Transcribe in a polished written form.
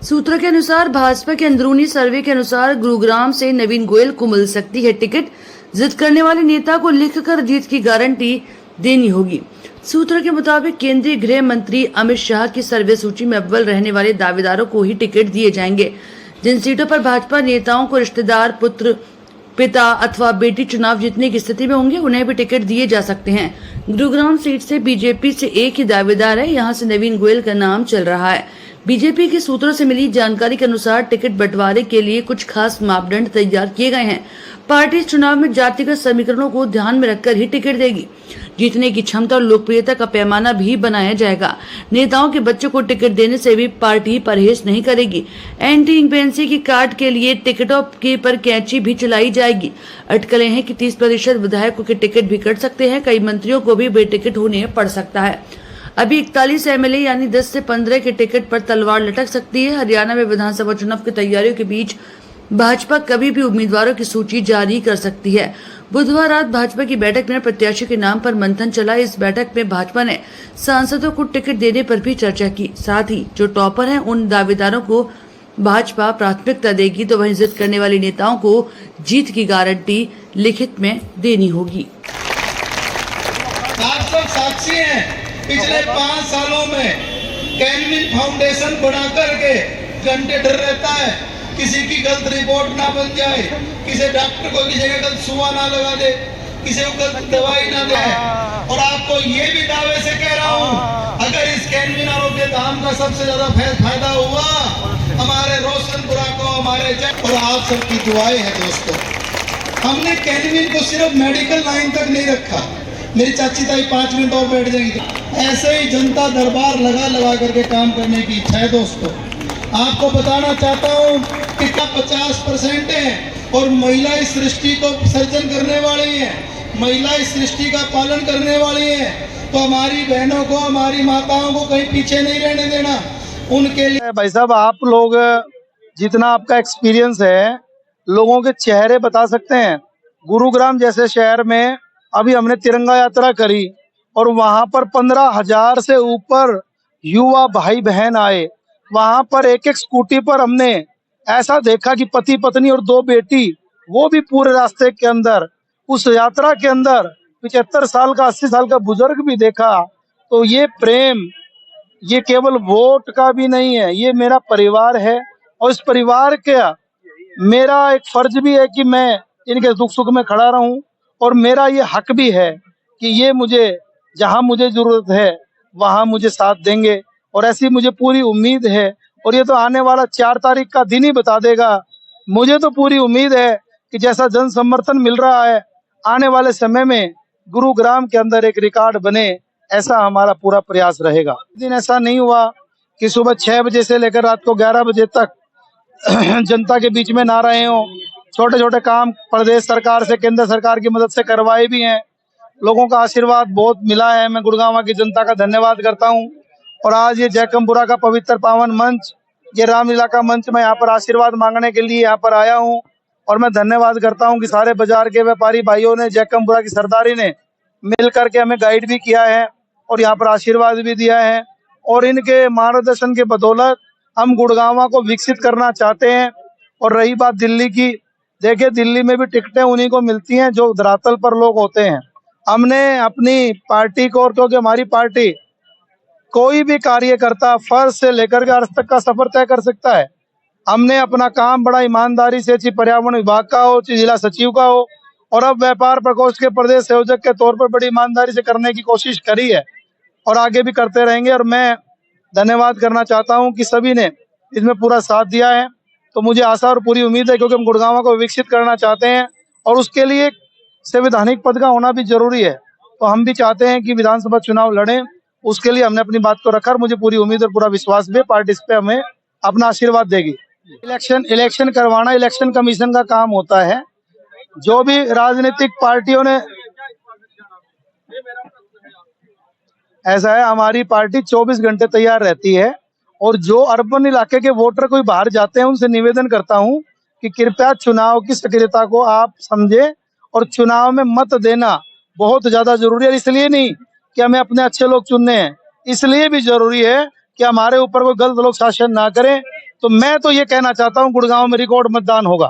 सूत्रों के अनुसार भाजपा के अंदरूनी सर्वे के अनुसार गुरुग्राम से नवीन गोयल को मिल सकती है टिकट। जिद करने वाले नेता को लिखकर जीत की गारंटी देनी होगी। सूत्रों के मुताबिक केंद्रीय गृह मंत्री अमित शाह की सर्वे सूची में अव्वल रहने वाले दावेदारों को ही टिकट दिए जाएंगे। जिन सीटों पर भाजपा नेताओं को रिश्तेदार, पुत्र, पिता अथवा बेटी चुनाव जीतने की स्थिति में होंगे, उन्हें भी टिकट दिए जा सकते हैं। गुरुग्राम सीट से बीजेपी से एक ही दावेदार है, यहाँ से नवीन गोयल का नाम चल रहा है। बीजेपी के सूत्रों से मिली जानकारी के अनुसार टिकट बंटवारे के लिए कुछ खास मापदंड तैयार किए गए हैं। पार्टी चुनाव में जातिगत समीकरणों को ध्यान में रखकर ही टिकट देगी। जीतने की क्षमता और लोकप्रियता का पैमाना भी बनाया जाएगा। नेताओं के बच्चों को टिकट देने से भी पार्टी परहेज नहीं करेगी। एंटी इंपेंसी की काट के लिए टिकटों के पर कैंची भी चलाई जाएगी। अटकलें हैं कि 30% विधायकों के टिकट भी कट सकते हैं। कई मंत्रियों को भी बेटिकट होने पड़ सकता है। अभी 41 एमएलए यानी 10 से 15 के टिकट पर तलवार लटक सकती है। हरियाणा में विधानसभा चुनाव की तैयारियों के बीच भाजपा कभी भी उम्मीदवारों की सूची जारी कर सकती है। बुधवार रात भाजपा की बैठक में प्रत्याशी के नाम पर मंथन चला। इस बैठक में भाजपा ने सांसदों को टिकट देने पर भी चर्चा की। साथ ही जो टॉपर हैं उन दावेदारों को भाजपा प्राथमिकता देगी, तो वहीं जिद करने वाले नेताओं को जीत की गारंटी लिखित में देनी होगी। आप सब साक्षी हैं, पिछले 5 सालों में कैनविन फाउंडेशन बना करके घंटे डर रहता है किसी की गलत रिपोर्ट ना बन जाए, किसी डॉक्टर को किसी का गलत सुआ ना लगा दे, किसी को गलत दवाई ना दे। और आपको ये भी दावे से कह रहा हूँ, अगर इस कैनविन आरोग्य धाम का सबसे ज्यादा फायदा हुआ हमारे रोशनपुरा को, हमारे और आप सबकी दुआएं हैं दोस्तों। हमने कैनविन को सिर्फ मेडिकल लाइन तक नहीं रखा। मेरी चाची ताई 5 मिनट और बैठ जाएगी। ऐसे ही जनता दरबार लगा करके काम करने की इच्छा है दोस्तों। आपको बताना चाहता हूँ कि 50% है और महिला इस सृष्टि को सर्जन करने वाली है, महिला इस सृष्टि का पालन करने वाली है। तो हमारी बहनों को, हमारी माताओं को कहीं पीछे नहीं रहने देना। उनके लिए भाई साहब, आप लोग जितना आपका एक्सपीरियंस है, लोगों के चेहरे बता सकते हैं। गुरुग्राम जैसे शहर में अभी हमने तिरंगा यात्रा करी और वहां पर 15,000 से ऊपर युवा भाई बहन आए। वहां पर एक स्कूटी पर हमने ऐसा देखा कि पति पत्नी और 2 बेटी, वो भी पूरे रास्ते के अंदर। उस यात्रा के अंदर 75 साल का, 80 साल का बुजुर्ग भी देखा। तो ये प्रेम, ये केवल वोट का भी नहीं है, ये मेरा परिवार है। और इस परिवार का मेरा एक फर्ज भी है कि मैं इनके दुख सुख में खड़ा रहूं। और मेरा ये हक भी है कि ये मुझे जहां मुझे जरूरत है वहां मुझे साथ देंगे। और ऐसी मुझे पूरी उम्मीद है। और ये तो आने वाला 4 तारीख का दिन ही बता देगा। मुझे तो पूरी उम्मीद है कि जैसा जन समर्थन मिल रहा है, आने वाले समय में गुरुग्राम के अंदर एक रिकॉर्ड बने, ऐसा हमारा पूरा प्रयास रहेगा। दिन ऐसा नहीं हुआ कि सुबह 6 बजे से लेकर रात को 11 बजे तक जनता के बीच में ना रहे हो। छोटे छोटे काम प्रदेश सरकार से, केंद्र सरकार की मदद से करवाए भी हैं। लोगों का आशीर्वाद बहुत मिला है। मैं गुड़गांव की जनता का धन्यवाद करता हूं। और आज ये जयकमपुरा का पवित्र पावन मंच, ये रामलीला का मंच, मैं यहाँ पर आशीर्वाद मांगने के लिए यहाँ पर आया हूँ। और मैं धन्यवाद करता हूँ कि सारे बाजार के व्यापारी भाइयों ने, जयकमपुरा की सरदारी ने मिल करके हमें गाइड भी किया है और यहाँ पर आशीर्वाद भी दिया है। और इनके मार्गदर्शन के बदौलत हम गुड़गांव को विकसित करना चाहते हैं। और रही बात दिल्ली की, देखिए दिल्ली में भी टिकटें उन्हीं को मिलती हैं जो धरातल पर लोग होते हैं। हमने अपनी पार्टी को, और क्योंकि हमारी पार्टी कोई भी कार्यकर्ता फर्ज से लेकर के अर्थ तक का सफर तय कर सकता है। हमने अपना काम बड़ा ईमानदारी से, चाहे पर्यावरण विभाग का हो, चाहे जिला सचिव का हो, और अब व्यापार प्रकोष्ठ के प्रदेश संयोजक के तौर पर बड़ी ईमानदारी से करने की कोशिश करी है और आगे भी करते रहेंगे। और मैं धन्यवाद करना चाहता हूं कि सभी ने इसमें पूरा साथ दिया है। तो मुझे आशा और पूरी उम्मीद है, क्योंकि हम गुड़गांव को विकसित करना चाहते हैं और उसके लिए संवैधानिक पद का होना भी जरूरी है। तो हम भी चाहते हैं कि विधानसभा चुनाव लड़ें। उसके लिए हमने अपनी बात को रखा और मुझे पूरी उम्मीद और पूरा विश्वास भी पार्टी इस पे हमें अपना आशीर्वाद देगी। इलेक्शन करवाना इलेक्शन कमीशन का काम होता है। जो भी राजनीतिक पार्टियों ने, ऐसा है, हमारी पार्टी 24 घंटे तैयार रहती है। और जो अर्बन इलाके के वोटर कोई बाहर जाते हैं, उनसे निवेदन करता हूं कि कृपया चुनाव की सक्रियता को आप समझे और चुनाव में मत देना बहुत ज्यादा जरूरी है। इसलिए नहीं कि हमें अपने अच्छे लोग चुनने हैं, इसलिए भी जरूरी है कि हमारे ऊपर कोई गलत लोग शासन ना करें। तो मैं तो ये कहना चाहता हूँ गुड़गांव में रिकॉर्ड मतदान होगा।